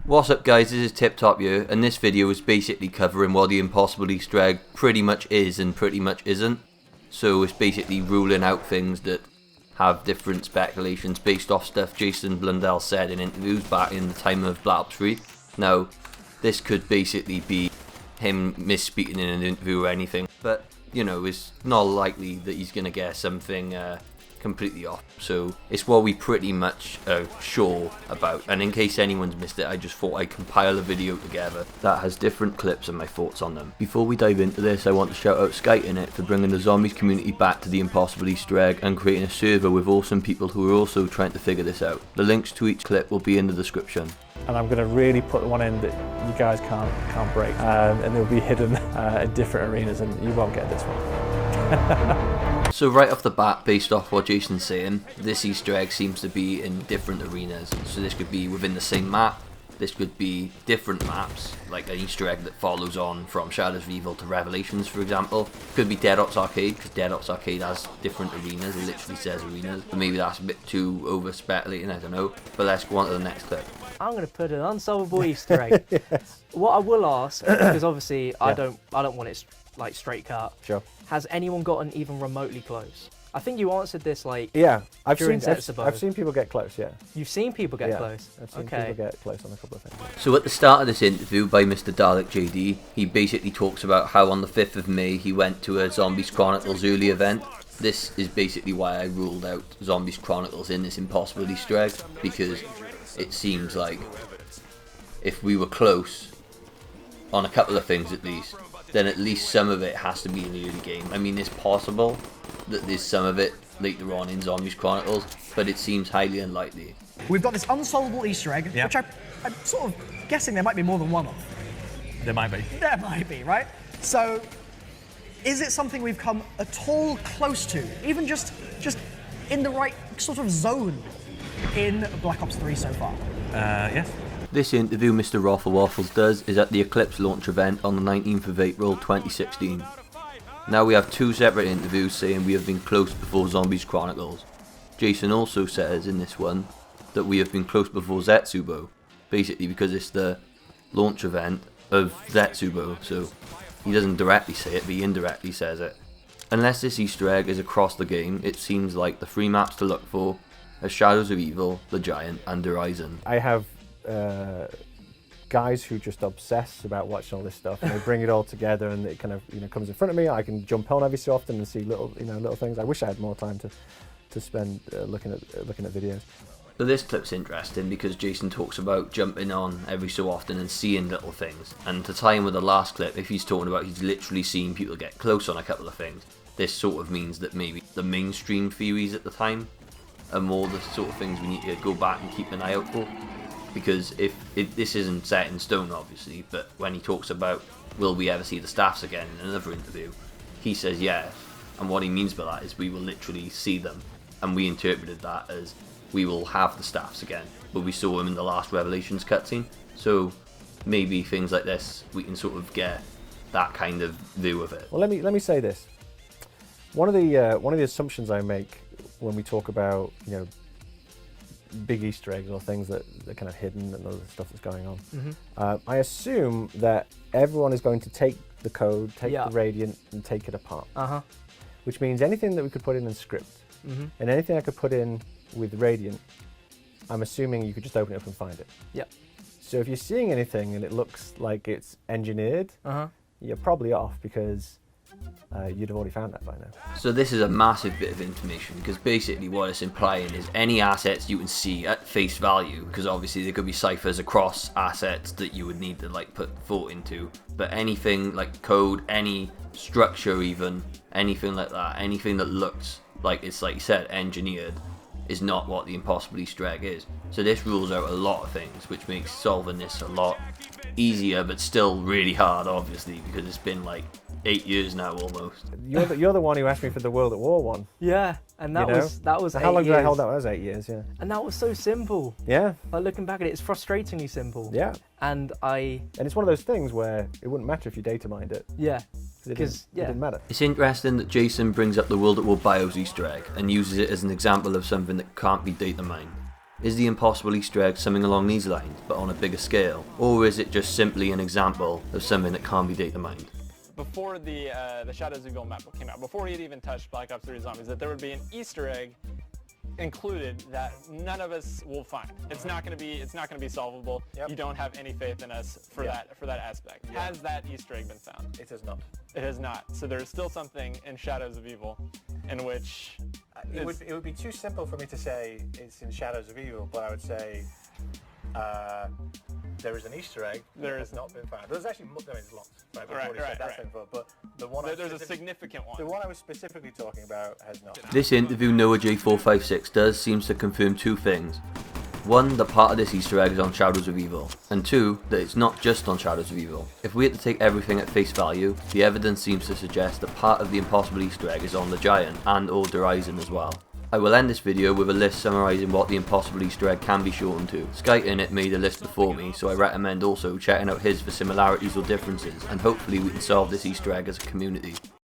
What's up guys, this is Tip Top here, and this video is basically covering what the impossible Easter egg pretty much is and pretty much isn't. So it's basically ruling out things that have different speculations based off stuff Jason Blundell said in interviews back in the time of Black Ops 3. Now, this could basically be him misspeaking in an interview or anything, but you know, it's not likely that he's going to get something completely off. So it's what we pretty much sure about, and in case anyone's missed it, I just thought I'd compile a video together that has different clips and my thoughts on them. Before we dive into this, I want to shout out SkyInit for bringing the zombies community back to the impossible Easter egg and creating a server with awesome people who are also trying to figure this out. The links to each clip will be in the description. And I'm going to really put one in that you guys can't break, and they'll be hidden in different arenas, and you won't get this one. So right off the bat, based off what Jason's saying, this Easter egg seems to be in different arenas. So this could be within the same map, this could be different maps, like an Easter egg that follows on from Shadows of Evil to Revelations, for example. Could be Dead Ops Arcade, because Dead Ops Arcade has different arenas, it literally says arenas. But maybe that's a bit too over-speculating, I don't know. But let's go on to the next clip. I'm going to put an unsolvable Easter egg. Yes. What I will ask, because obviously I don't want it like straight cut. Sure. Has anyone gotten even remotely close? I think you answered this like I've during seen Setsubo. I've seen people get close. Yeah. You've seen people get close. I've seen people get close on a couple of things. So at the start of this interview by Mr. Dalek JD, he basically talks about how on the 5th of May he went to a Zombies Chronicles early event. This is basically why I ruled out Zombies Chronicles in this impossible Easter egg, because it seems like if we were close on a couple of things then at least some of it has to be in the early game. I mean, it's possible that there's some of it later on in Zombies Chronicles, but it seems highly unlikely. We've got this unsolvable Easter egg, which I'm sort of guessing there might be more than one of. There might be. There might be, right? So, is it something we've come at all close to, even just in the right sort of zone in Black Ops 3 so far? Yes. This interview Mr. Raffle Waffles does is at the Eclipse launch event on the 19th of April 2016. Now we have two separate interviews saying we have been close before Zombies Chronicles. Jason also says in this one that we have been close before Zetsubo, basically because it's the launch event of Zetsubo, so he doesn't directly say it, but he indirectly says it. Unless this Easter egg is across the game, it seems like the three maps to look for are Shadows of Evil, The Giant, and Horizon. I have guys who just obsess about watching all this stuff, and they bring it all together, and it kind of comes in front of me. I can jump on every so often and see little things. I wish I had more time to spend looking at videos. So this clip's interesting because Jason talks about jumping on every so often and seeing little things, and to tie in with the last clip, if he's talking about he's literally seen people get close on a couple of things, this sort of means that maybe the mainstream theories at the time are more the sort of things we need to go back and keep an eye out for. Because if this isn't set in stone, obviously, but when he talks about will we ever see the staffs again in another interview, he says yes, and what he means by that is we will literally see them, and we interpreted that as we will have the staffs again, but we saw them in the last Revelations cutscene, so maybe things like this we can sort of get that kind of view of it. Well, let me say this. One of the assumptions I make when we talk about big Easter eggs or things that are kind of hidden and other stuff that's going on. I assume that everyone is going to take the code, take the Radiant, and take it apart. Which means anything that we could put in script, and anything I could put in with Radiant, I'm assuming you could just open it up and find it. Yeah. So if you're seeing anything and it looks like it's engineered, you're probably off, because you'd have already found that by now. So this is a massive bit of information, because basically what it's implying is any assets you can see at face value, because obviously there could be ciphers across assets that you would need to put thought into, but anything like code, any structure even, anything like that, anything that looks like it's, like you said, engineered, is not what the impossible Easter egg is. So this rules out a lot of things, which makes solving this a lot easier, but still really hard, obviously, because it's been 8 years now almost. You're the one who asked me for the World at War one. Yeah, and that was so 8 how long years. did I hold that? That was 8 years, yeah. And that was so simple. Yeah. Like looking back at it, it's frustratingly simple. Yeah. And it's one of those things where it wouldn't matter if you data mined it. Yeah. Because it didn't matter. It's interesting that Jason brings up the World at War BIOS Easter egg and uses it as an example of something that can't be data mined. Is the impossible Easter egg something along these lines, but on a bigger scale? Or is it just simply an example of something that can't be data mined? Before the Shadows of Evil map came out, before we had even touched Black Ops 3 Zombies, that there would be an Easter egg included that none of us will find. It's not going to be solvable. Yep. You don't have any faith in us for that aspect. Yep. Has that Easter egg been found? It has not. It has not. So there's still something in Shadows of Evil in which It would be too simple for me to say it's in Shadows of Evil, but I would say there is an Easter egg that has not been found. There's actually there's lots. Right, but the one there's a significant one. The one I was specifically talking about has not. This interview Noah J456 does seems to confirm two things. One, that part of this Easter egg is on Shadows of Evil, and two, that it's not just on Shadows of Evil. If we had to take everything at face value, the evidence seems to suggest that part of the impossible Easter egg is on the Giant and or Horizon as well. I will end this video with a list summarising what the impossible Easter egg can be shortened to. SkyInit made a list before me, so I recommend also checking out his for similarities or differences, and hopefully we can solve this Easter egg as a community.